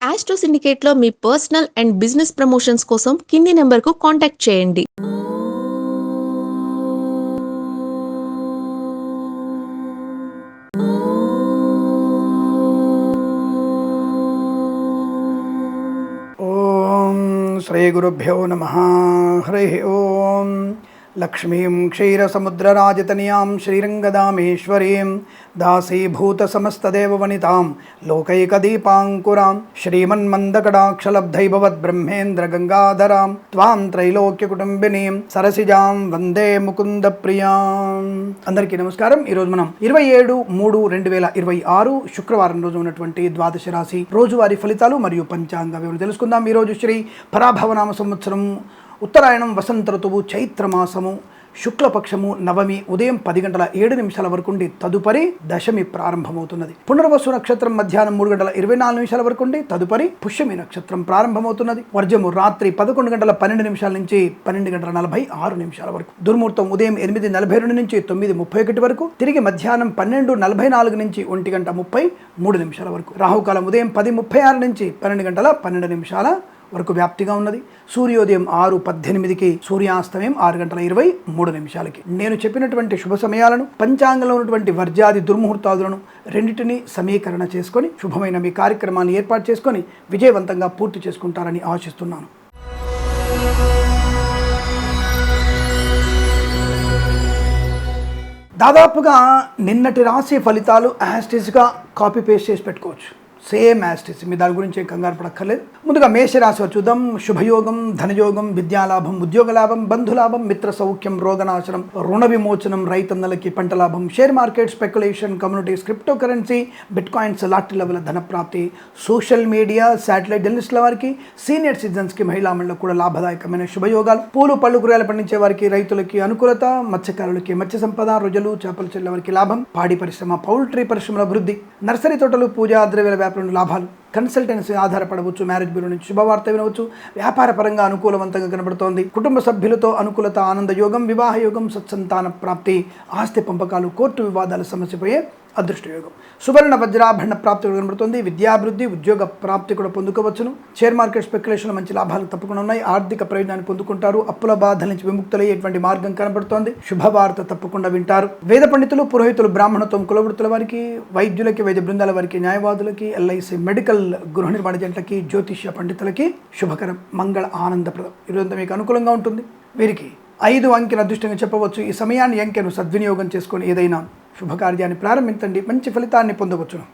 Astro సిండికేట్లో మీ personal and business promotions కోసం కింది నెంబర్కు కాంటాక్ట్ చేయండి. ఓం శ్రీ గురుభ్యో నమః. హరి ఓం. లక్ష్మీం క్షీరసముద్రరాజతనయాం శ్రీరంగదామేశ్వరీం దాసీభూతసమస్తదేవవనితాం లోకైకదీపాంకురాం శ్రీమన్మందకటాక్షలబ్ధైభవద్బ్రహ్మేంద్రగంగాధరాం త్వాం త్రైలోక్యకుటుంబినీం సరసిజాం వందే ముకుందప్రియాం. అందరికీ నమస్కారం. ఈరోజు మనం 27/3/2026 శుక్రవారం రోజు ఉన్నటువంటి ద్వాదశ రాశి రోజువారీ ఫలితాలు మరియు పంచాంగ వివరాలు తెలుసుకుందాం. ఈరోజు శ్రీ పరాభవనామ సంవత్సరం ఉత్తరాయణం వసంత ఋతువు చైత్రమాసము శుక్లపక్షము నవమి ఉదయం 10 గంటల 7 నిమిషాల వరకు ఉండి తదుపరి దశమి ప్రారంభమవుతున్నది. పునర్వసు నక్షత్రం మధ్యాహ్నం 3 గంటల 24 నిమిషాల వరకు ఉండి తదుపరి పుష్యమి నక్షత్రం ప్రారంభమవుతున్నది. వర్జము రాత్రి 11 గంటల 12 నిమిషాల నుంచి 12 గంటల 46 నిమిషాల వరకు. దుర్ముహూర్తం ఉదయం 8:42 నుంచి 9:31 వరకు. తిరిగి మధ్యాహ్నం 12:44 నుంచి 1:33 వరకు. రాహుకాలం ఉదయం 10:36 నుంచి 12 గంటల 12 నిమిషాల వరకు వ్యాప్తిగా ఉన్నది. సూర్యోదయం 6:18కి, సూర్యాస్తమయం 6:23. నేను చెప్పినటువంటి శుభ సమయాలను, పంచాంగంలో ఉన్నటువంటి వర్జాది దుర్ముహూర్తాదులను రెండింటినీ సమీకరణ చేసుకొని శుభమైన మీ కార్యక్రమాన్ని ఏర్పాటు చేసుకొని విజయవంతంగా పూర్తి చేసుకుంటారని ఆశిస్తున్నాను. దాదాపుగా నిన్నటి రాశి ఫలితాలు యాస్టిస్గా కాపీ పేస్ట్ చేసి పెట్టుకోవచ్చు. సేమ్ యాస్టిస్, మీ దాని గురించి కంగారు పడక్కర్లేదు. ముందుగా మేషరాశి చూద్దాం. శుభయోగం, ధనయోగం, విద్యాలాభం, ఉద్యోగ లాభం, బంధులాభం, మిత్ర సౌఖ్యం, రోగనాశనం, రుణ విమోచనం, రైతన్నలకి పంట లాభం, share market, speculation, communities, crypto currency, bitcoins, lottery level ధన ప్రాప్తి, సోషల్ మీడియా, శాటిలైట్ జర్నలిస్టుల వారికి, సీనియర్ సిటిజన్స్కి, మహిళా మండలకు కూడా లాభదాయకమైన శుభయోగాలు. పూలు పళ్ళు కూరగాయలు పండించే వారికి, రైతులకి అనుకూలత, మత్స్యకారులకి మత్స్య సంపద, రొయ్యలు చేపల చెల్లె వారికి లాభం, పాడి పరిశ్రమ, పౌల్ట్రీ పరిశ్రమల అభివృద్ధి, నర్సరీ తోటలు, పూజా ద్రవ్యాల వ్యాపారం లాభాలు, కన్సల్టెన్సీ ఆధారపడవచ్చు, మ్యారేజ్ బ్యూరో నుంచి శుభవార్త వినవచ్చు, వ్యాపార పరంగా అనుకూలవంతంగా కనబడుతోంది, కుటుంబ సభ్యులతో అనుకూలత, ఆనంద యోగం, వివాహ యోగం, సత్సంతాన ప్రాప్తి, ఆస్తి పంపకాలు, కోర్టు వివాదాల సమస్యపోయే అదృష్ట యోగం, సువర్ణ వజ్రాభరణ ప్రాప్తి కూడా కనబడుతుంది. విద్యాభివృద్ధి, ఉద్యోగ ప్రాప్తి కూడా పొందుకోవచ్చును. షేర్ మార్కెట్, స్పెక్యులేషన్లో మంచి లాభాలు తప్పకుండా ఉన్నాయి. ఆర్థిక ప్రయోజనాన్ని పొందుకుంటారు. అప్పుల బాధల నుంచి విముక్తులయ్యేటువంటి మార్గం కనబడుతోంది. శుభవార్త తప్పకుండా వింటారు. వేద పండితులు, పురోహితులు, బ్రాహ్మణత్వం, కులవృత్తుల వారికి, వైద్యులకి, వైద్య బృందాల వారికి, న్యాయవాదులకి, ఎల్ఐసి, మెడికల్, గృహ నిర్మాణ జంటలకి, జ్యోతిష్య పండితులకి శుభకరం, మంగళ, ఆనందప్రదం. ఈరోజంతా మీకు అనుకూలంగా ఉంటుంది. వీరికి 5 అంకెను అదృష్టంగా చెప్పవచ్చు. ఈ సమయాన్ని అంకెను సద్వినియోగం చేసుకొని ఏదైనా శుభకార్యాన్ని ప్రారంభించండి, మంచి ఫలితాన్ని పొందవచ్చును.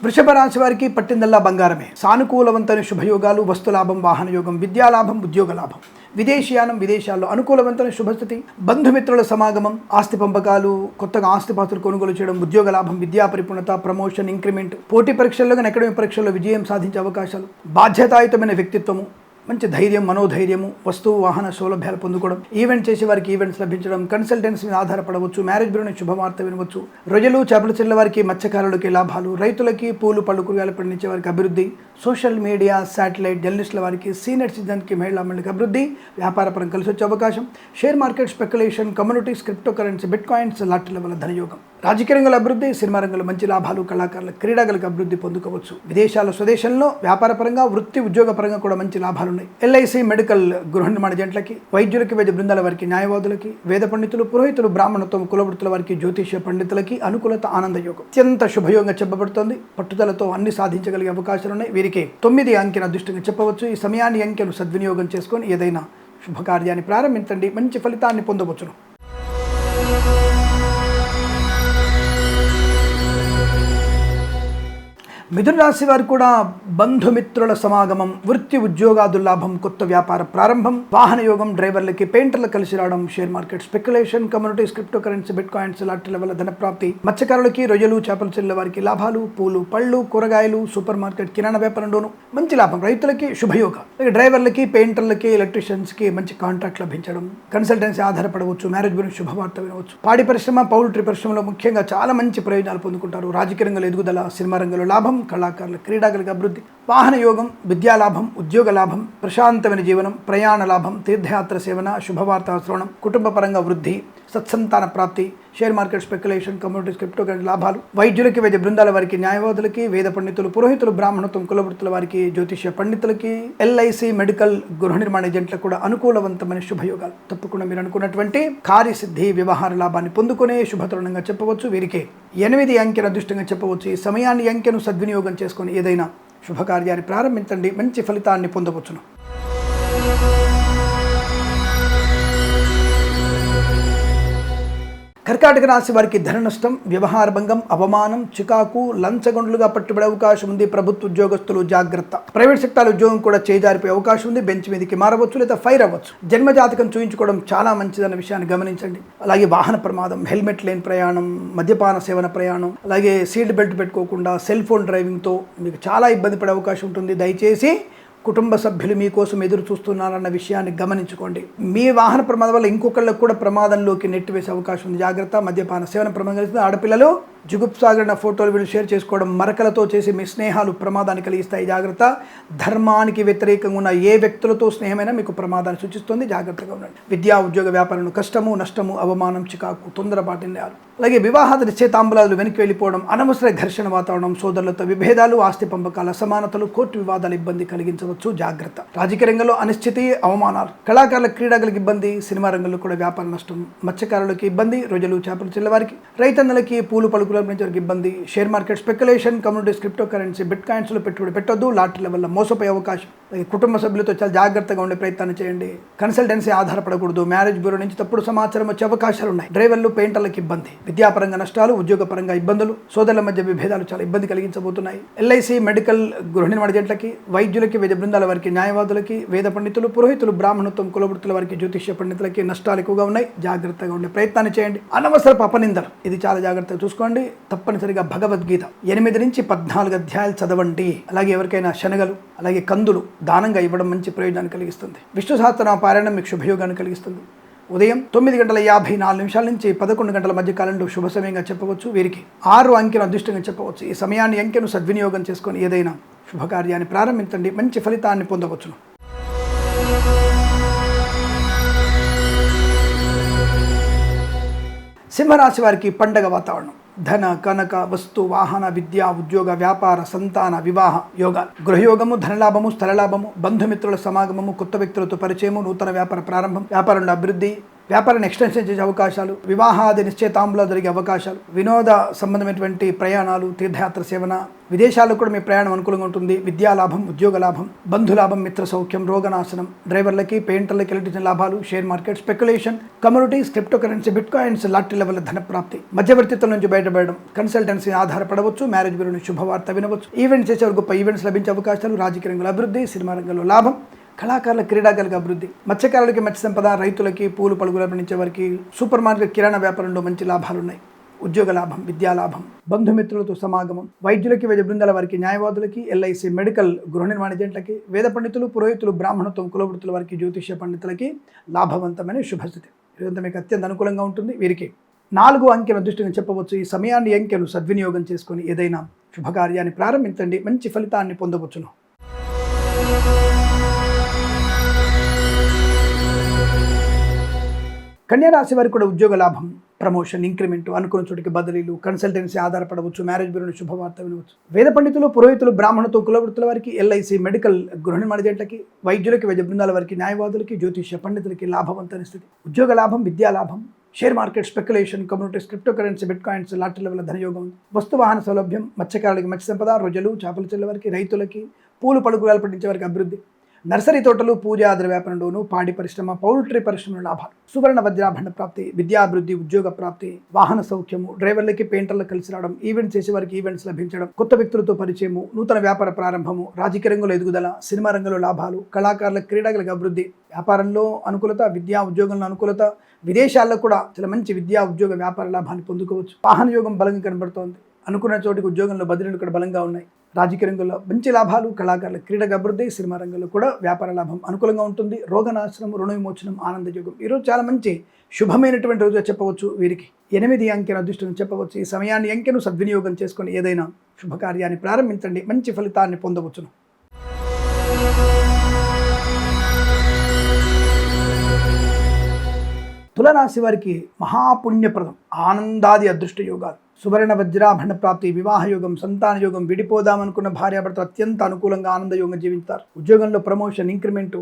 వృషభ రాశి వారికి పట్టిందల్లా బంగారమే. సానుకూలవంతమైన శుభయోగాలు, వస్తులాభం, వాహన యోగం, విద్యాలాభం, ఉద్యోగ లాభం, విదేశీయానం, విదేశాల్లో అనుకూలవంతమైన శుభస్థితి, బంధుమిత్రుల సమాగమం, ఆస్తి పంపకాలు, కొత్తగా ఆస్తిపాస్తులు కొనుగోలు చేయడం, ఉద్యోగ లాభం, విద్యా పరిపూర్ణత, ప్రమోషన్, ఇంక్రిమెంట్, పోటీ పరీక్షల్లో కానీ అకాడమిక్ పరీక్షల్లో విజయం సాధించే అవకాశాలు, బాధ్యతాయుతమైన వ్యక్తిత్వము, మంచి ధైర్యం, మనోధైర్యము, వస్తువు వాహన సౌలభ్యాలు పొందుకోవడం, ఈవెంట్ చేసే వారికి ఈవెంట్స్ లభించడం, కన్సల్టెన్సీ మీద ఆధారపడవచ్చు, మ్యారేజ్ బ్యూరో నుంచి శుభవార్త వినవచ్చు, రొయ్యలు చేపల చెల్లె వారికి, మత్స్యకారులకి లాభాలు, రైతులకి, పూలు పళ్ళు కూరగాయలు పండించే వారికి అభివృద్ధి, సోషల్ మీడియా, శాటిలైట్ జర్నలిస్టుల వారికి, సీనియర్ సిటిజన్కి, మహిళా మండలికి అభివృద్ధి, వ్యాపారపరం కలిసి వచ్చే అవకాశం, share market, speculation, communities, crypto currency, bitcoins, lottery level ధనయోగం, రాజకీయ రంగంలో అభివృద్ధి, సినిమా రంగంలో మంచి లాభాలు, కళాకారుల, క్రీడాగలకు అభివృద్ధి పొందుకోవచ్చు. విదేశాల్లో, స్వదేశంలో వ్యాపారపరంగా, వృత్తి ఉద్యోగ పరంగా కూడా మంచి లాభాలు ఉన్నాయి. ఎల్ఐసి, మెడికల్, గృహ నిర్మాణ జంటలకి, వైద్యులకి, వైద్య బృందాల వారికి, న్యాయవాదులకి, వేద పండితులు, పురోహితులు, బ్రాహ్మణత్వం, కులవృత్తుల వారికి, జ్యోతిష్య పండితులకి అనుకూలత, ఆనంద యోగం. అత్యంత శుభయోగంగా చెప్పబడుతోంది. పట్టుదలతో అన్ని సాధించగలిగే అవకాశాలు ఉన్నాయి. వీరికి 9 అంకెను అదృష్టంగా చెప్పవచ్చు. ఈ సమయాన్ని అంకెను సద్వినియోగం చేసుకొని ఏదైనా శుభకార్యాన్ని ప్రారంభించండి, మంచి ఫలితాన్ని పొందవచ్చును. మిథున రాశి వారు కూడా బంధుమిత్రుల సమాగమం, వృత్తి ఉద్యోగాదు లాభం, కొత్త వ్యాపార ప్రారంభం, వాహన యోగం, డ్రైవర్లకి, పెయింటర్లకు కలిసి రావడం, share market, speculation, communities, crypto currency, bitcoins, lottery level ధన ప్రాప్తి, మత్స్యకారులకి, రొయ్యలు చేపల చెల్లె వారికి లాభాలు, పూలు పళ్ళు కూరగాయలు, సూపర్ మార్కెట్, కిరాణా వ్యాపారంలోను మంచి లాభం, రైతులకి శుభయోగం, డ్రైవర్లకి, పెయింటర్లకి, ఎలక్ట్రీషియన్స్కి మంచి కాంట్రాక్ట్ లభించడం, కన్సల్టెన్సీ ఆధారపడవచ్చు, మ్యారేజ్ బ్యూరో శుభవార్త వినవచ్చు, పాడి పరిశ్రమ, పౌల్ట్రీ పరిశ్రమలో ముఖ్యంగా చాలా మంచి ప్రయోజనాలు పొందుకుంటారు. రాజకీయ రంగంలో ఎదుగుదల, సినిమా రంగంలో లాభం, కళాకారుల, క్రీడాగలకు అభివృద్ధి, వాహన యోగం, విద్యాలాభం, ఉద్యోగ లాభం, ప్రశాంతమైన జీవనం, ప్రయాణ లాభం, తీర్థయాత్ర సేవన, శుభవార్త శ్రవణం, కుటుంబ పరంగా వృద్ధి, సత్సంతాన ప్రాప్తి, share market speculation, communities, crypto currency లాభాలు, వైద్యులకి, వైద్య బృందాల వారికి, న్యాయవాదులకి, వేద పండితులు, పురోహితులు, బ్రాహ్మణత్వం, కులవృత్తుల వారికి, జ్యోతిష్య పండితులకి, ఎల్ఐసి, మెడికల్, గృహ నిర్మాణ ఏజెంట్లకు కూడా అనుకూలవంతమైన శుభయోగాలు. తప్పకుండా మీరు అనుకున్నటువంటి కార్యసిద్ధి, వ్యవహార లాభాన్ని పొందుకునే శుభతరుణంగా చెప్పవచ్చు. వీరికి 8 అంకెను అదృష్టంగా చెప్పవచ్చు. ఈ సమయాన్ని అంకెను సద్వినియోగం చేసుకొని ఏదైనా శుభకార్యాన్ని ప్రారంభించండి, మంచి ఫలితాన్ని పొందవచ్చును. కర్కాటక రాశి వారికి ధన నష్టం, వ్యవహార భంగం, అవమానం, చికాకు, లంచగొండ్లుగా పట్టుబడే అవకాశం ఉంది. ప్రభుత్వ ఉద్యోగస్తులు జాగ్రత్త. ప్రైవేట్ సెక్టార్ ఉద్యోగం కూడా చేజారిపోయే అవకాశం ఉంది. బెంచ్ మీదకి మారవచ్చు లేదా ఫైర్ అవ్వచ్చు. జన్మజాతకం చూయించుకోవడం చాలా మంచిదన్న విషయాన్ని గమనించండి. అలాగే వాహన ప్రమాదం, హెల్మెట్ లేని ప్రయాణం, మద్యపాన సేవన ప్రయాణం, అలాగే సీట్ బెల్ట్ పెట్టుకోకుండా సెల్ ఫోన్ డ్రైవింగ్తో మీకు చాలా ఇబ్బంది పడే అవకాశం ఉంటుంది. దయచేసి కుటుంబ సభ్యులు మీకోసం ఎదురు చూస్తున్నారన్న విషయాన్ని గమనించుకోండి. మీ వాహన ప్రమాదం వల్ల ఇంకొకళ్ళకు కూడా ప్రమాదంలోకి నెట్టివేసే అవకాశం ఉంది. జాగ్రత్త. మద్యపాన సేవన ప్రమాదం కలిసి ఆడపిల్లలు జుగుప్సాగరణ ఫోటోలు వీళ్ళు షేర్ చేసుకోవడం, మరకలతో చేసి మీ స్నేహాలు ప్రమాదాన్ని కలిగిస్తాయి. జాగ్రత్త. ధర్మానికి వ్యతిరేకంగా ఉన్న ఏ వ్యక్తులతో స్నేహమైనా మీకు ప్రమాదాన్ని సూచిస్తుంది. జాగ్రత్తగా ఉండండి. విద్యా, ఉద్యోగ, వ్యాపారంలో కష్టము, నష్టము, అవమానం, చికాకు, తొందరపాటు నిర్ణయాలు, అలాగే వివాహాది నిశ్చయితాంబులాలు వెనక్కి వెళ్ళిపోవడం, అనవసర ఘర్షణ వాతావరణం, సోదరులతో విభేదాలు, ఆస్తి పంపకాల అసమానతలు, కోర్టు వివాదాలు ఇబ్బంది కలిగించవచ్చు. జాగ్రత్త. రాజకీయ రంగంలో అనిశ్చితి, అవమానాలు, కళాకారుల, క్రీడాకులకు ఇబ్బంది, సినిమా రంగంలో కూడా వ్యాపార నష్టం, మత్స్యకారులకి ఇబ్బంది, రొయ్యలు, చేపలు చిల్లవారికి, రైతన్నలకి, పూలు పలుకుల నుంచి ఇబ్బంది, share market speculation, communities, crypto currency, బిట్ కాయిన్స్లో పెట్టుబడి పెట్టొద్దు. లాటరీల వల్ల మోసపోయే అవకాశం. కుటుంబ సభ్యులతో చాలా జాగ్రత్తగా ఉండే ప్రయత్నాన్ని చేయండి. కన్సల్టెన్సీ ఆధారపడకూడదు. మ్యారేజ్ బ్యూరో నుంచి తప్పుడు సమాచారం వచ్చే అవకాశాలు ఉన్నాయి. డ్రైవర్లు, పెయింటర్లకు ఇబ్బంది, విద్యాపరంగా నష్టాలు, ఉద్యోగపరంగా ఇబ్బందులు, సోదరుల మధ్య విభేదాలు చాలా ఇబ్బంది కలిగించబోతున్నాయి. ఎల్ఐసి, మెడికల్, గృహ నిర్మాణ ఏజెంట్లకి, వైద్యులకి, వైద్య బృందాల వారికి, న్యాయవాదులకి, వేద పండితులు, పురోహితులు, బ్రాహ్మణత్వం, కులవృత్తుల వారికి, జ్యోతిష్య పండితులకి నష్టాలు ఎక్కువగా ఉన్నాయి. జాగ్రత్తగా ఉండే ప్రయత్నాన్ని చేయండి. అనవసరపు అపనిందలు, ఇది చాలా జాగ్రత్తగా చూసుకోండి. తప్పనిసరిగా భగవద్గీత 8 నుంచి 14 అధ్యాయాలు చదవండి. అలాగే ఎవరికైనా శనగలు, అలాగే కందులు దానంగా ఇవ్వడం మంచి ప్రయోజనాన్ని కలిగిస్తుంది. విష్ణు సహస్రనామ పారాయణం మీకు శుభయోగాన్ని కలిగిస్తుంది. ఉదయం 9:54 నుంచి 11 గంటల మధ్య కాలంలో శుభ సమయంగా చెప్పవచ్చు. వీరికి 6 అంకెను అదృష్టంగా చెప్పవచ్చు. ఈ సమయాన్ని అంకెను సద్వినియోగం చేసుకొని ఏదైనా శుభకార్యాన్ని ప్రారంభించండి, మంచి ఫలితాన్ని పొందవచ్చును. సింహరాశి వారికి పండగ వాతావరణం. ధన, కనక, వస్తు, వాహన, విద్య, ఉద్యోగ, వ్యాపార, సంతాన, వివాహ యోగాలు, గృహయోగము, ధనలాభము, స్థలలాభము, బంధుమిత్రుల సమాగమము, కొత్త వ్యక్తులతో పరిచయము, నూతన వ్యాపార ప్రారంభం, వ్యాపారంలో అభివృద్ధి, వ్యాపారాన్ని ఎక్స్టెన్షన్ చేసే అవకాశాలు, వివాహాది నిశ్చయితాంబులాలు జరిగే అవకాశాలు, వినోద సంబంధమైనటువంటి ప్రయాణాలు, తీర్థయాత్ర సేవన, విదేశాల్లో కూడా మీ ప్రయాణం అనుకూలంగా ఉంటుంది. విద్యాలాభం, ఉద్యోగ లాభం, బంధులాభం, మిత్ర సౌఖ్యం, రోగనాశనం, డ్రైవర్లకి, పెయింటర్లకి, ఎలక్ట్రికల్ లాభాలు, share market speculation, communities, crypto currency, bitcoins, లాటరీల వల్ల ధన ప్రాప్తి, మధ్యవర్తిత్వం నుంచి బయటపడడం, కన్సల్టెన్సీ ఆధారపడవచ్చు, మ్యారేజ్ బ్యూరో నుంచి శుభవార్త వినవచ్చు, ఈవెంట్స్ చేసేవారు గొప్ప ఈవెంట్స్ లభించే అవకాశాలు, రాజకీయ రంగంలో అభివృద్ధి, సినిమా రంగంలో లాభం, కళాకారుల, క్రీడాకారులకు అభివృద్ధి, మత్స్యకారులకి మత్స్య సంపద, రైతులకి, పూలు పలుకుల పండించే వారికి, సూపర్ మార్కెట్, కిరాణా వ్యాపారంలో మంచి లాభాలు ఉన్నాయి. ఉద్యోగ లాభం, విద్యాలాభం, బంధుమిత్రులతో సమాగమం, వైద్యులకి, వైద్య బృందాల వారికి, న్యాయవాదులకి, ఎల్ఐసి, మెడికల్, గృహ నిర్మాణ ఏజెంట్లకి, వేద పండితులు, పురోహితులు, బ్రాహ్మణత్వం, కులవృత్తుల వారికి, జ్యోతిష్య పండితులకి లాభవంతమైన శుభస్థితి. ఇదంతా మీకు అత్యంత అనుకూలంగా ఉంటుంది. వీరికి 4 అంకెను అదృష్టంగా చెప్పవచ్చు. ఈ సమయాన్ని అంకెను సద్వినియోగం చేసుకొని ఏదైనా శుభకార్యాన్ని ప్రారంభించండి, మంచి ఫలితాన్ని పొందవచ్చును. కన్యారాశి వారికి కూడా ఉద్యోగ లాభం, ప్రమోషన్, ఇంక్రిమెంట్, అనుకున్న చోటికి బదిలీలు, కన్సల్టెన్సీ ఆధారపడవచ్చు, మ్యారేజ్ బ్యూరో శుభవార్త వినవచ్చు, వేద పండితులు, పురోహితులు, బ్రాహ్మణత్వం, కులవృత్తుల వారికి, ఎల్ఐసి, మెడికల్, గృహ నిర్మాణ ఏజెంట్లకి, వైద్యులకి, వైద్య బృందాల వారికి, న్యాయవాదులకి, జ్యోతిష్య పండితులకి లాభవంతమైన స్థితి. ఉద్యోగ లాభం, విద్యా లాభం, share market speculation, communities, crypto currency, bitcoins, లాటరీల వల్ల ధనయోగం, వస్తు వాహన సౌలభ్యం, మత్స్యకారులకి మత్స్య సంపద, రొయ్యలు, చేపలు చెల్లవారికి, రైతులకి, పూలు పలుకురాలు పండించే వారికి అభివృద్ధి, నర్సరీ తోటలు, పూజాద్ర వ్యాపారంలోను, పాడి పరిశ్రమ, పౌల్ట్రీ పరిశ్రమలో లాభాలు, సువర్ణ వజ్రాభరణ ప్రాప్తి, విద్యాభివృద్ధి, ఉద్యోగ ప్రాప్తి, వాహన సౌఖ్యము, డ్రైవర్లకి, పెయింటర్లకు కలిసి రావడం, ఈవెంట్స్ చేసే వారికి ఈవెంట్స్ లభించడం, కొత్త వ్యక్తులతో పరిచయము, నూతన వ్యాపార ప్రారంభము, రాజకీయ రంగంలో ఎదుగుదల, సినిమా రంగంలో లాభాలు, కళాకారుల, క్రీడాకులకు అభివృద్ధి, వ్యాపారంలో అనుకూలత, విద్యా ఉద్యోగంలో అనుకూలత, విదేశాల్లో కూడా చాలా మంచి విద్యా ఉద్యోగ వ్యాపార లాభాన్ని పొందుకోవచ్చు. వాహన యోగం బలంగా కనబడుతోంది. అనుకున్న చోటికి ఉద్యోగంలో బదిలీలు కూడా బలంగా ఉన్నాయి. రాజకీయ రంగంలో మంచి లాభాలు, కళాకారుల, క్రీడకు అభివృద్ధి, సినిమా రంగంలో కూడా వ్యాపార లాభం అనుకూలంగా ఉంటుంది. రోగనాశనం, రుణ విమోచనం, ఆనందయోగం. ఈరోజు చాలా మంచి శుభమైనటువంటి రోజుగా చెప్పవచ్చు. వీరికి 8 అంకెను అదృష్టం చెప్పవచ్చు. ఈ సమయాన్ని అంకెను సద్వినియోగం చేసుకొని ఏదైనా శుభకార్యాన్ని ప్రారంభించండి, మంచి ఫలితాన్ని పొందవచ్చును. తులరాశి వారికి మహాపుణ్యప్రదం, ఆనందాది అదృష్ట యోగాలు, సువర్ణ వజ్రాభరణ ప్రాప్తి, వివాహ యోగం, సంతాన యోగం, విడిపోదామనుకున్న భార్యాభర్తలు అత్యంత అనుకూలంగా ఆనంద యోగం జీవిస్తారు. ఉద్యోగంలో ప్రమోషన్, ఇంక్రిమెంట్,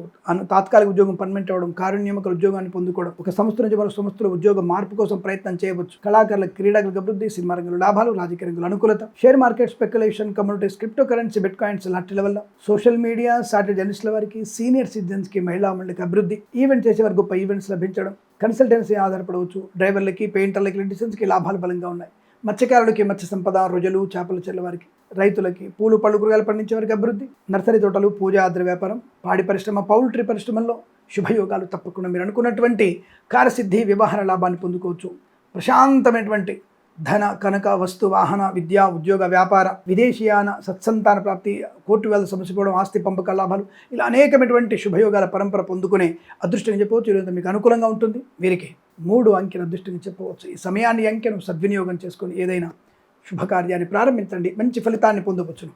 తాత్కాలిక ఉద్యోగం పర్మనెంట్ అవ్వడం, కార్యనియామక ఉద్యోగాన్ని పొందుకోవడం, ఒక సంస్థ నుంచి మరో సంస్థలో ఉద్యోగ మార్పు కోసం ప్రయత్నం చేయవచ్చు. కళాకారులకు, క్రీడాకులకు అభివృద్ధి, సినిమా రంగంలో లాభాలు, రాజకీయ రంగంలో అనుకూలత, share market, speculation, communities, crypto currency, bit coins లాంటి వల్ల సోషల్ మీడియా, సాటిలైట్ జర్నలిస్టుల వారికి, సీనియర్ సిటిజన్స్కి, మహిళా మండలికి అభివృద్ధి, ఈవెంట్ చేసేవారు గొప్ప ఈవెంట్స్ లభించడం, కన్సల్టెన్సీ ఆధారపడవచ్చు. డ్రైవర్లకి, పెయింటర్లకి, ఎలక్ట్రీషియన్స్కి లాభాలు బలంగా ఉన్నాయి. మత్స్యకారులకి మత్స్య సంపద, రొయ్యలు, చేపల చెల్ల వారికి, రైతులకి, పూలు పళ్ళు కూరగాయలు పండించే వారికి అభివృద్ధి, నర్సరీ తోటలు, పూజ ఆద్ర వ్యాపారం, పాడి పరిశ్రమ, పౌల్ట్రీ పరిశ్రమల్లో శుభయోగాలు తప్పకుండా మీరు అనుకున్నటువంటి కార్యసిద్ధి, వివాహ లాభాన్ని పొందుకోవచ్చు. ప్రశాంతమైనటువంటి ధన, కనక, వస్తు, వాహన, విద్య, ఉద్యోగ, వ్యాపార, విదేశీయాన, సత్సంతాన ప్రాప్తి, కోర్టు వేల సమస్యపోవడం, ఆస్తి పంపక లాభాలు, ఇలా అనేకమైనటువంటి శుభయోగాల పరంపర పొందుకునే అదృష్టంగా చెప్పవచ్చు. ఈరోజు మీకు అనుకూలంగా ఉంటుంది. వీరికి 3 అంకెల అదృష్టంగా చెప్పవచ్చు. ఈ సమయాన్ని, అంకెను సద్వినియోగం చేసుకొని ఏదైనా శుభకార్యాన్ని ప్రారంభించండి, మంచి ఫలితాన్ని పొందవచ్చును.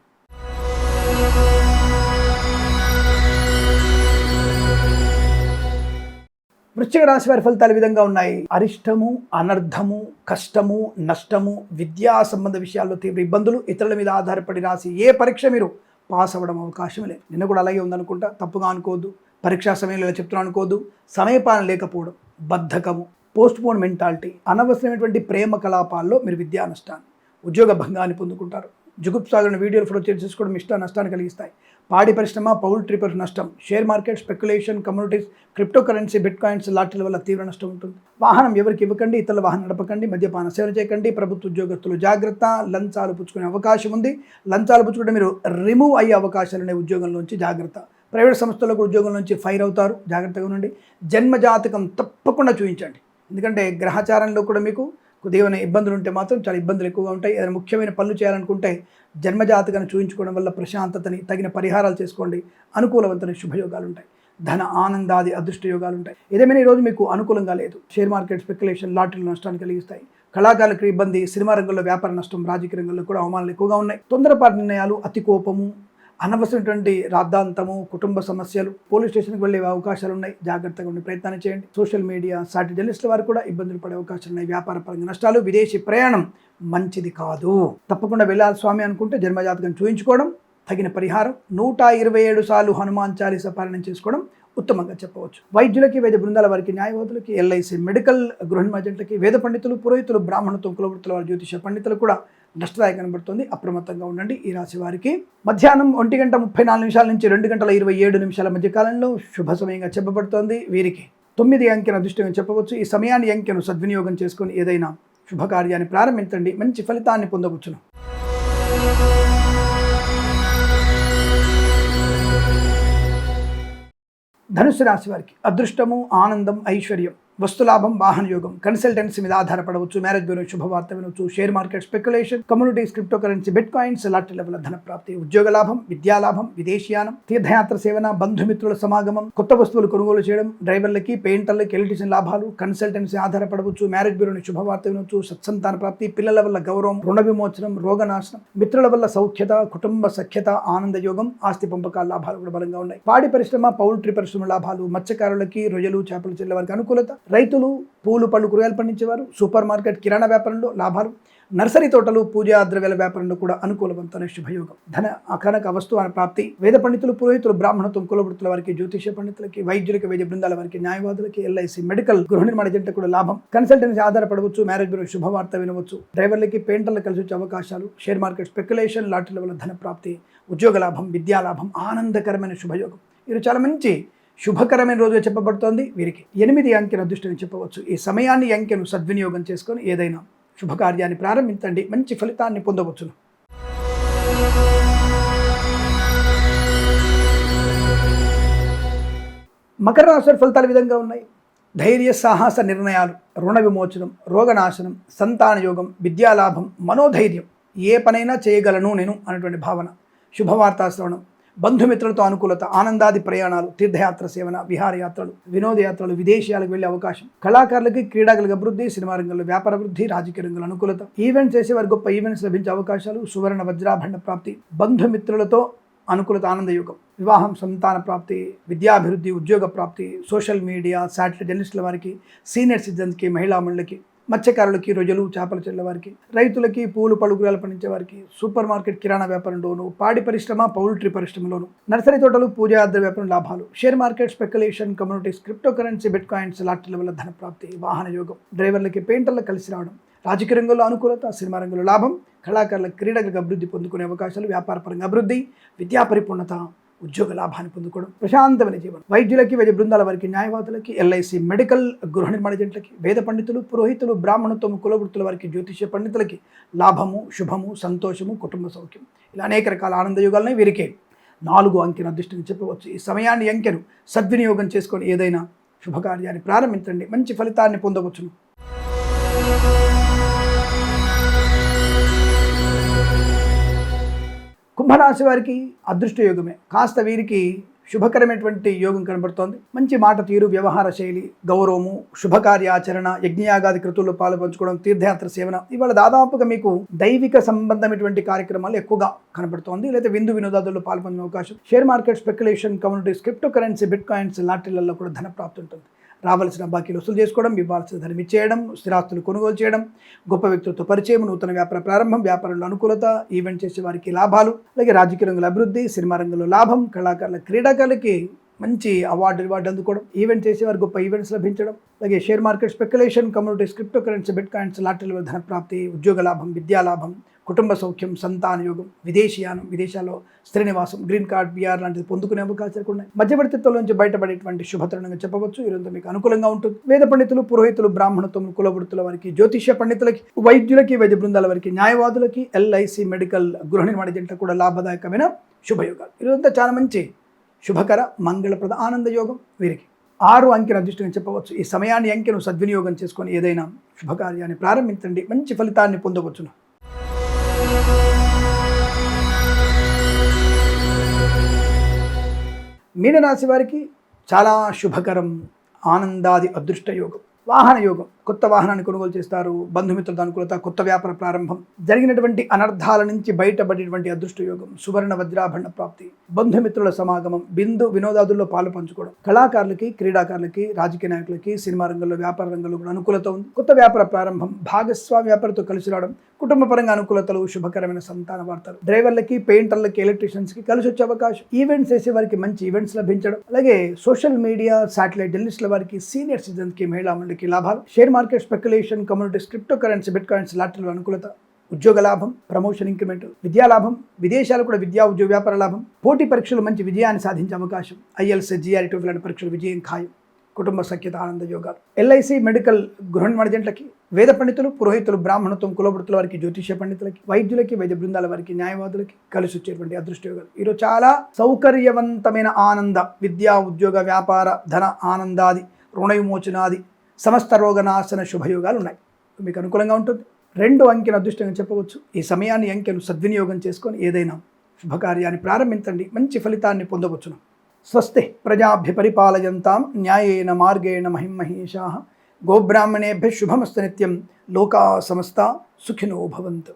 వృశ్చిక రాశి వారి ఫలితాలు ఈ విధంగా ఉన్నాయి. అరిష్టము, అనర్థము, కష్టము, నష్టము, విద్యా సంబంధ విషయాల్లో తీవ్ర ఇబ్బందులు, ఇతరుల మీద ఆధారపడి రాసి ఏ పరీక్ష మీరు పాస్ అవ్వడం అవకాశం లేదు. నిన్న కూడా అలాగే ఉందనుకుంటా, తప్పుగా అనుకోవద్దు. పరీక్షా సమయంలో ఇలా చెప్తున్నా అనుకోవద్దు. సమయపాలన లేకపోవడం, బద్ధకము, పోస్ట్ పోన్ మెంటాలిటీ, అనవసరమైనటువంటి ప్రేమ కలాపాల్లో మీరు విద్యా నష్టాన్ని, ఉద్యోగ భంగాన్ని పొందుకుంటారు. జుగుప్సాగులను వీడియోలు ఫోటో చేసుకోవడం ఇష్ట నష్టాన్ని కలిగిస్తాయి. పాడి పరిశ్రమ, పౌల్ట్రీ పరిశ్రమ నష్టం, share market, speculation, communities, crypto currency, bit coins లాంటి వల్ల తీవ్ర నష్టం ఉంటుంది. వాహనం ఎవరికి ఇవ్వకండి, ఇతరుల వాహనం నడపకండి, మద్యపాన సేవన చేయకండి. ప్రభుత్వ ఉద్యోగస్తులు జాగ్రత్త, లంచాలు పుచ్చుకునే అవకాశం ఉంది. లంచాలు పుచ్చుకుంటే మీరు రిమూవ్ అయ్యే అవకాశాలు ఉన్నాయి. ఉద్యోగంలోంచి జాగ్రత్త. ప్రైవేట్ సంస్థలకు ఉద్యోగం నుంచి ఫైర్ అవుతారు, జాగ్రత్తగా ఉండండి. జన్మజాతకం తప్పకుండా చూపించండి, ఎందుకంటే గ్రహచారంలో కూడా మీకు కొద్దిగా ఇబ్బందులు ఉంటే మాత్రం చాలా ఇబ్బందులు ఎక్కువగా ఉంటాయి. ఏదైనా ముఖ్యమైన పనులు చేయాలనుకుంటే జన్మజాతకాన్ని చూపించుకోవడం వల్ల ప్రశాంతతని, తగిన పరిహారాలు చేసుకోండి, అనుకూలవంతమైన శుభయోగాలు ఉంటాయి. ధన, ఆనందాది అదృష్ట యోగాలు ఉంటాయి. ఏదేమైనా ఈరోజు మీకు అనుకూలంగా లేదు. షేర్ మార్కెట్, స్పెక్యులేషన్, లాటరీలు నష్టాన్ని కలిగిస్తాయి. కళాకారులకు ఇబ్బంది, సినిమా రంగంలో వ్యాపార నష్టం, రాజకీయ రంగంలో కూడా అవమానాలు ఎక్కువగా ఉన్నాయి. తొందరపాటు నిర్ణయాలు, అతి కోపము, అనవసరమైనటువంటి రాద్ధాంతము, కుటుంబ సమస్యలు, పోలీస్ స్టేషన్కి వెళ్ళే అవకాశాలు ఉన్నాయి. జాగ్రత్తగా ఉండే ప్రయత్నాన్ని చేయండి. సోషల్ మీడియా, సాటి జర్నలిస్టుల వారు కూడా ఇబ్బందులు పడే అవకాశాలు ఉన్నాయి. వ్యాపార పరంగా నష్టాలు, విదేశీ ప్రయాణం మంచిది కాదు. తప్పకుండా వెళ్ళాలి స్వామి అనుకుంటే జన్మజాతకం చూయించుకోవడం, తగిన పరిహారం 127 సార్లు హనుమాన్ చాలీసా పారాయణం చేసుకోవడం ఉత్తమంగా చెప్పవచ్చు. వైద్యులకి, వైద్య బృందాల వారికి, న్యాయవాదులకి, ఎల్ఐసి, మెడికల్, గృహ నిర్మాజంట్లకి, వేద పండితులు, పురోహితులు, బ్రాహ్మణత్వం, కులవృత్తుల వారి, జ్యోతిష పండితులు కూడా నష్టదాయకం కనబడుతుంది. అప్రమత్తంగా ఉండండి. ఈ రాశి వారికి మధ్యాహ్నం 1:34 నుంచి 2:27 మధ్య కాలంలో శుభ సమయంగా చెప్పబడుతోంది. వీరికి 9 అంకెను అదృష్టంగా చెప్పవచ్చు. ఈ సమయాన్ని, అంకెను సద్వినియోగం చేసుకొని ఏదైనా శుభకార్యాన్ని ప్రారంభించండి, మంచి ఫలితాన్ని పొందవచ్చును. ధనుసు రాశి వారికి అదృష్టము, ఆనందం, ఐశ్వర్యం, వస్తులాభం, వాహన యోగం, కన్సల్టెన్సీ మీద ఆధారపడవచ్చు. మ్యారేజ్ బ్యూరో శుభవార్త వినవచ్చు. Share market, speculation, communities, crypto currency, bit coins లాంటి లెవెల్ ధన ప్రాప్తి, ఉద్యోగ లాభం, విద్యాలాభం, విదేశీయానం, తీర్థయాత్ర సేవన, బంధుమిత్రుల సమాగమం, కొత్త వస్తువులు కొనుగోలు చేయడం, డ్రైవర్లకి, పెయింటర్లకి, ఎలక్ట్రీషియన్ లాభాలు, కన్సల్టెన్సీ ఆధారపడవచ్చు. మ్యారేజ్ బ్యూరోని శుభవార్త వినవచ్చు. సత్సంతాన ప్రాప్తి, పిల్లల వల్ల గౌరవం, రుణ విమోచనం, రోగనాశనం, మిత్రుల వల్ల సౌఖ్యత, కుటుంబ సఖ్యత, ఆనంద యోగం, ఆస్తి పంపకాల లాభాలు కూడా బలంగా ఉన్నాయి. పాడి పరిశ్రమ, పౌల్ట్రీ పరిశ్రమ లాభాలు, మత్స్యకారులకి, రొయ్యలు, చేపల చెల్ల వారికి అనుకూలత, రైతులు, పూలు పళ్ళు కూరగాయలు పండించేవారు, సూపర్ మార్కెట్, కిరాణా వ్యాపారంలో లాభాలు, నర్సరీ తోటలు, పూజా ద్రవ్యాల వ్యాపారంలో కూడా అనుకూలవంతమైన శుభయోగం. ధన, కనక, వస్తువు ప్రాప్తి, వేద పండితులు, పురోహితులు, బ్రాహ్మణత్వం, కులవృత్తుల వారికి, జ్యోతిష పండితులకి, వైద్యులకి, వైద్య బృందాల వారికి, న్యాయవాదులకి, ఎల్ఐసి, మెడికల్, గృహ నిర్మాణ జంట కూడా లాభం, కన్సల్టెన్సీ ఆధారపడవచ్చు. మ్యారేజ్ బ్యూరో శుభవార్త వినవచ్చు. డ్రైవర్లకి, పెయింటర్లకు కలిసి వచ్చే అవకాశాలు, షేర్ మార్కెట్, స్పెక్యులేషన్ లాంటి వల్ల ధన ప్రాప్తి, ఉద్యోగ లాభం, విద్యాలాభం, ఆనందకరమైన శుభయోగం. ఇది చాలా మంచి శుభకరమైన రోజుగా చెప్పబడుతోంది. వీరికి 8 అంకెను అదృష్టంగా చెప్పవచ్చు. ఈ సమయాన్ని, అంకెను సద్వినియోగం చేసుకొని ఏదైనా శుభకార్యాన్ని ప్రారంభించండి, మంచి ఫలితాన్ని పొందవచ్చును. మకర రాశి ఫలితాలు విధంగా ఉన్నాయి. ధైర్య, సాహస నిర్ణయాలు, రుణ విమోచనం, రోగనాశనం, సంతాన యోగం, విద్యాలాభం, మనోధైర్యం, ఏ పనైనా చేయగలను నేను అనేటువంటి భావన, శుభవార్తా శ్రవణం, బంధుమిత్రులతో అనుకూలత, ఆనందాది ప్రయాణాలు, తీర్థయాత్ర సేవన, విహారయాత్రలు, వినోదయాత్రలు, విదేశీయాలకు వెళ్ళే అవకాశం, కళాకారులకి, క్రీడాకులకు అభివృద్ధి, సినిమా రంగంలో వ్యాపార అభివృద్ధి, రాజకీయ రంగంలో అనుకూలత, ఈవెంట్స్ చేసేవారు గొప్ప ఈవెంట్స్ లభించే అవకాశాలు, సువర్ణ వజ్రాభరణ ప్రాప్తి, బంధుమిత్రులతో అనుకూలత ఆనందయోగం, వివాహం, సంతాన ప్రాప్తి, విద్యాభివృద్ధి, ఉద్యోగ ప్రాప్తి, సోషల్ మీడియా, శాటిలైట్ జర్నలిస్టుల వారికి, సీనియర్ సిటిజన్స్కి, మహిళా మండలికి, మత్స్యకారులకి, రొయ్యలు చేపల చెల్ల వారికి, రైతులకి, పూలు పలుకురాలు పండించే వారికి, సూపర్ మార్కెట్ కిరాణా వ్యాపారంలోను, పాడి పరిశ్రమ, పౌల్ట్రీ పరిశ్రమలోను, నర్సరీ తోటలు, పూజా అద్దె వ్యాపారం లాభాలు, share market, speculation, communities, crypto currency, bitcoins, లాటరీల వల్ల ధన ప్రాప్తి, వాహన యోగం, డ్రైవర్లకి, పెయింటర్లకు కలిసి రావడం, రాజకీయ రంగంలో అనుకూలత, సినిమా రంగంలో లాభం, కళాకారుల, క్రీడలకు అభివృద్ధి పొందుకునే అవకాశాలు, వ్యాపారపరంగా అభివృద్ధి, విద్యా పరిపూర్ణత, ఉద్యోగ లాభాన్ని పొందుకోవడం, ప్రశాంతమైన జీవనం, వైద్యులకి, వైద్య బృందాల వారికి, న్యాయవాదులకి, ఎల్ఐసి, మెడికల్, గృహ నిర్మాణ ఏజెంట్లకి, వేద పండితులు, పురోహితులు, బ్రాహ్మణత్వం, కులవృత్తుల వారికి, జ్యోతిష్య పండితులకి లాభము, శుభము, సంతోషము, కుటుంబ సౌఖ్యం, ఇలా అనేక రకాల ఆనందయోగాలని వీరికి 4 అంకెను అదృష్టంగా చెప్పవచ్చు. ఈ సమయాన్ని అంకెను సద్వినియోగం చేసుకొని ఏదైనా శుభకార్యాన్ని ప్రారంభించండి, మంచి ఫలితాన్ని పొందవచ్చును. కుంభరాశి వారికి అదృష్ట యోగమే, కాస్త వీరికి శుభకరమైనటువంటి యోగం కనబడుతోంది. మంచి మాట తీరు, వ్యవహార శైలి, గౌరవము, శుభకార్యాచరణ, యజ్ఞయాగాది కృతుల్లో పాలు పంచుకోవడం, తీర్థయాత్ర సేవన, ఇవాళ దాదాపుగా మీకు దైవిక సంబంధమైనటువంటి కార్యక్రమాలు ఎక్కువగా కనబడుతోంది. లేదా విందు వినోదాదుల్లో పాల్పొందే అవకాశం, share market, speculation, communities, crypto currency, bitcoins, లాటరీలలో కూడా ధన ప్రాప్తి ఉంటుంది. రావాల్సిన బాకీలు వసూలు చేసుకోవడం, ఇవ్వాల్సిన ధనం ఇచ్చేయడం, స్థిరాస్తులు కొనుగోలు చేయడం, గొప్ప వ్యక్తులతో పరిచయం, నూతన వ్యాపార ప్రారంభం, వ్యాపారంలో అనుకూలత, ఈవెంట్ చేసే వారికి లాభాలు, అలాగే రాజకీయ రంగంలో అభివృద్ధి, సినిమా రంగంలో లాభం, కళాకారుల, క్రీడాకారులకి మంచి రివార్డు అందుకోవడం, ఈవెంట్ చేసేవారు గొప్ప ఈవెంట్స్ లభించడం, అలాగే share market, speculation, communities, crypto currency, bitcoins, లాటరీల ధన ప్రాప్తి, ఉద్యోగ లాభం, విద్యా లాభం, కుటుంబ సౌఖ్యం, సంతాన యోగం, విదేశీయానం, విదేశాల్లో స్థిర నివాసం, గ్రీన్ కార్డ్, బిఆర్ లాంటిది పొందుకునే అవకాశాలు ఉన్నాయి. మధ్యవర్తిత్వం నుంచి బయటపడేటువంటి శుభతరుణంగా చెప్పవచ్చు. ఈరోజు మీకు అనుకూలంగా ఉంటుంది. వేద పండితులు, పురోహితులు, బ్రాహ్మణత్వం, కులవృత్తుల వారికి, జ్యోతిష్య పండితులకి, వైద్యులకి, వైద్య బృందాల వారికి, న్యాయవాదులకి, ఎల్ఐసి, మెడికల్, గృహ నిర్మాణ ఏజెంట్లకు కూడా లాభదాయకమైన శుభయోగాలు. ఈరోజు చాలా మంచి శుభకర, మంగళప్రద, ఆనంద యోగం వీరికి 6 అంకెను అదృష్టంగా చెప్పవచ్చు. ఈ సమయాన్ని అంకెను సద్వినియోగం చేసుకొని ఏదైనా శుభకార్యాన్ని ప్రారంభించండి, మంచి ఫలితాన్ని పొందవచ్చును. మీనరాశి వారికి చాలా శుభకరం, ఆనందాది అదృష్ట యోగం, వాహన యోగం, కొత్త వాహనాన్ని కొనుగోలు చేస్తారు, బంధుమిత్రుల అనుకూలత, కొత్త వ్యాపార ప్రారంభం, జరిగినటువంటి అనర్థాల నుంచి బయటపడేటువంటి అదృష్ట యోగం, సువర్ణ వజ్రాభరణ ప్రాప్తి, బంధుమిత్రుల సమాగమం, బిందు వినోదాదుల్లో పాలు పంచుకోవడం, కళాకారులకి, క్రీడాకారులకి, రాజకీయ నాయకులకి, సినిమా రంగంలో, వ్యాపార రంగంలో కూడా అనుకూలత ఉంది. కొత్త వ్యాపార ప్రారంభం, భాగస్వామి వ్యాపారంతో కలిసి రావడం, కుటుంబ పరంగా అనుకూలతలు, శుభకరమైన సంతాన వార్తలు, డ్రైవర్లకి, పెయింటర్లకి, ఎలక్ట్రీషియన్స్కి కలిసి వచ్చే అవకాశం, ఈవెంట్స్ చేసే వారికి మంచి ఈవెంట్స్ లభించడం, అలాగే సోషల్ మీడియా, శాటిలైట్ జర్నలిస్టుల వారికి, సీనియర్ సిటిజన్స్కి, మహిళా మండలికి లాభాలు, share market, speculation, communities, crypto currency, bitcoins, లాటరీల అనుకూలత, ఉద్యోగ లాభం, ప్రమోషన్, ఇంక్రిమెంట్, విద్యా లాభం, విదేశాలు కూడా విద్యా ఉద్యోగ వ్యాపార లాభం, పోటీ పరీక్షలు మంచి విజయాన్ని సాధించే అవకాశం, ఐఎల్స్, జిఆర్ఈ, టోఫెల్ లాంటి పరీక్షలు విజయం ఖాయం, కుటుంబ సఖ్యత, ఆనంద యోగాలు, ఎల్ఐసి, మెడికల్, గృహ నిర్మాణ ఏజెంట్లకి, వేద పండితులు, పురోహితులు, బ్రాహ్మణత్వం, కులవృత్తుల వారికి, జ్యోతిష్య పండితులకి, వైద్యులకి, వైద్య బృందాల వారికి, న్యాయవాదులకి కలిసి వచ్చేటువంటి అదృష్ట యోగాలు. ఈరోజు చాలా సౌకర్యవంతమైన ఆనంద, విద్యా ఉద్యోగ వ్యాపార, ధన ఆనందాది, రుణ విమోచనాది, సమస్త రోగనాశన శుభయోగాలు ఉన్నాయి. మీకు అనుకూలంగా ఉంటుంది. 2 అంకెను అదృష్టంగా చెప్పవచ్చు. ఈ సమయాన్ని అంకెను సద్వినియోగం చేసుకొని ఏదైనా శుభకార్యాన్ని ప్రారంభించండి, మంచి ఫలితాన్ని పొందవచ్చును. స్వస్తి ప్రజాభ్య పరిపాలయంతాం న్యాయేన మార్గేణ మహిమహేషాః. గోబ్రాహ్మణేభ్యః శుభమస్తు నిత్యం. లోకా సమస్తా సుఖినో భవంతు.